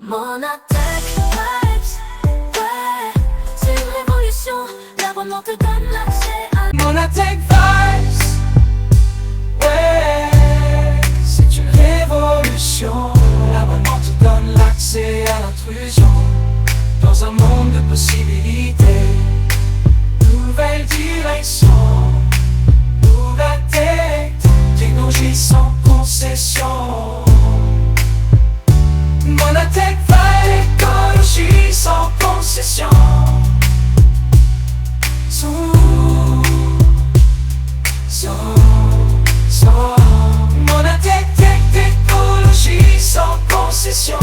Monatech Vibes, ouais, c'est une révolution, l'abonnement te donne l'accès à Monatech Vibes, ouais, c'est une révolution. L'abonnement te donne l'accès à l'intrusion dans un monde de possibilités. Nouvelle direction, nouvelle technologie sans concession. Monatech Vibes, écologie sans concession. Monatech, technologie sans concession.